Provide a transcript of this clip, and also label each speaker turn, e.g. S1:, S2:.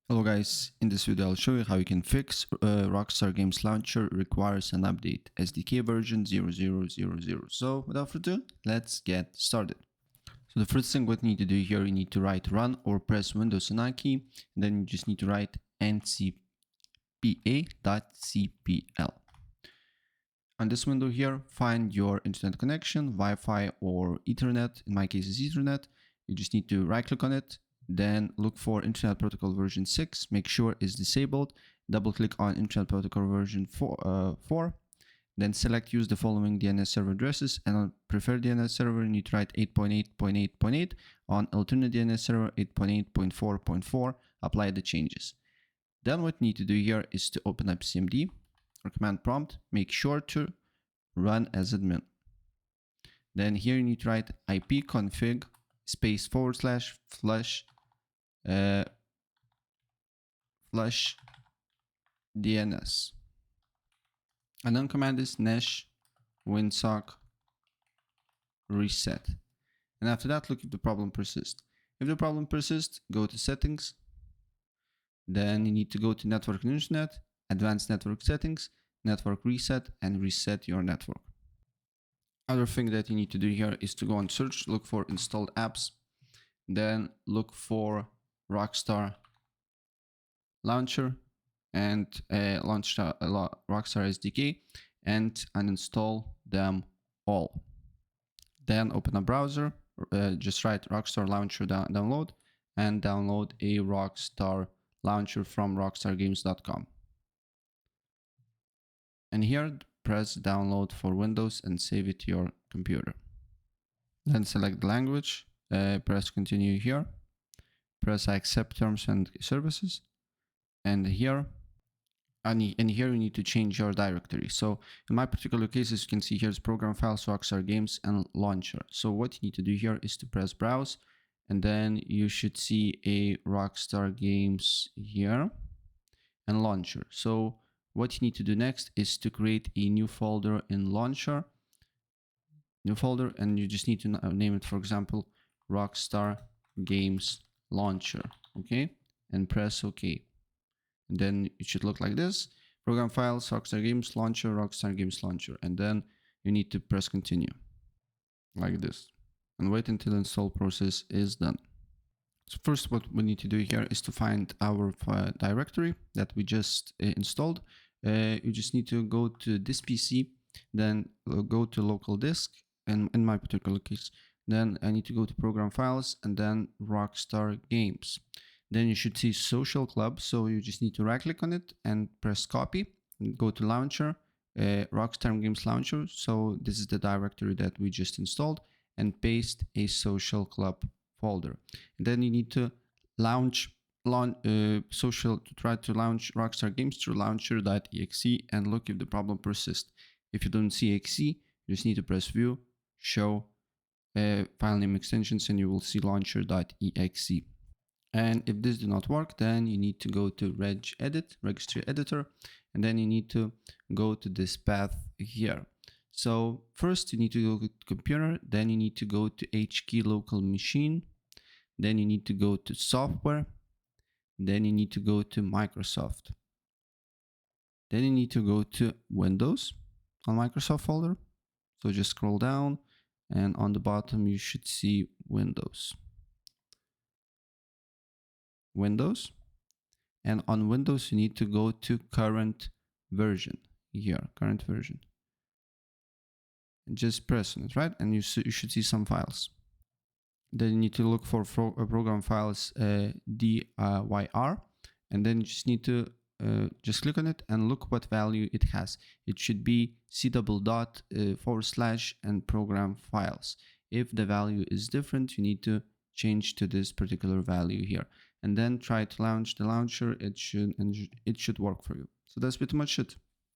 S1: Hello guys, in this video I'll show you how you can fix Rockstar Games Launcher requires an update, SDK version 0000. So without further ado, let's get started. So the first thing what you need to do here, you need to write run or press Windows and I key, and then you just need to write ncpa.cpl. On this window here, find your internet connection, Wi-Fi or Ethernet. In my case it's Ethernet. You just need to right click on it. Then look for Internet Protocol version 6, make sure it's disabled, double click on Internet Protocol version 4, then select use the following DNS server addresses, and on preferred DNS server you need to write 8.8.8.8, on alternate DNS server 8.8.4.4, apply the changes. Then what you need to do here is to open up cmd or command prompt, make sure to run as admin. Then here you need to write ipconfig space / flush DNS, and then command is nesh winsock reset, and after that look if the problem persists. If the problem persists, go to settings, then you need to go to network and internet, advanced network settings, network reset, and reset your network. Other thing that you need to do here is to go on search, look for installed apps, then look for Rockstar launcher and launch Rockstar SDK and uninstall them all. Then open a browser, just write Rockstar launcher download, and download a Rockstar launcher from rockstargames.com. And here press download for Windows and save it to your computer. Then select the language, press continue here, press I accept terms and services, and here you need to change your directory. So in my particular case, as you can see, here's program files, Rockstar Games, and launcher. So what you need to do here is to press browse, and then you should see a Rockstar Games here and launcher. So what you need to do next is to create a new folder in launcher, and you just need to name it, for example, Rockstar Games Launcher, okay, and press OK. And then it should look like this: program files, Rockstar Games Launcher, Rockstar Games Launcher, and then you need to press continue like this and wait until the install process is done. So first what we need to do here is to find our directory that we just installed. You just need to go to this PC, then go to local disk, and in my particular case, then I need to go to program files and then Rockstar Games. Then you should see social club, so you just need to right click on it and press copy, and go to launcher, Rockstar Games Launcher, so this is the directory that we just installed, and paste a social club folder. And then you need to try to launch Rockstar Games through launcher.exe and look if the problem persists. If you don't see exe, you just need to press view, show file name extensions, and you will see launcher.exe. And if this does not work, then you need to go to registry editor, and then you need to go to this path here. So first you need to go to computer, then you need to go to HKey local machine, then you need to go to software, then you need to go to Microsoft, then you need to go to Windows on Microsoft folder. So just scroll down, and on the bottom you should see Windows, and on Windows you need to go to current version here, current version, and just press on it, right? And you should see some files. Then you need to look for program files dir, and then you just need to just click on it and look what value it has. It should be c / and program files. If the value is different, you need to change to this particular value here, and then try to launch the launcher. It should work for you. So that's pretty much it.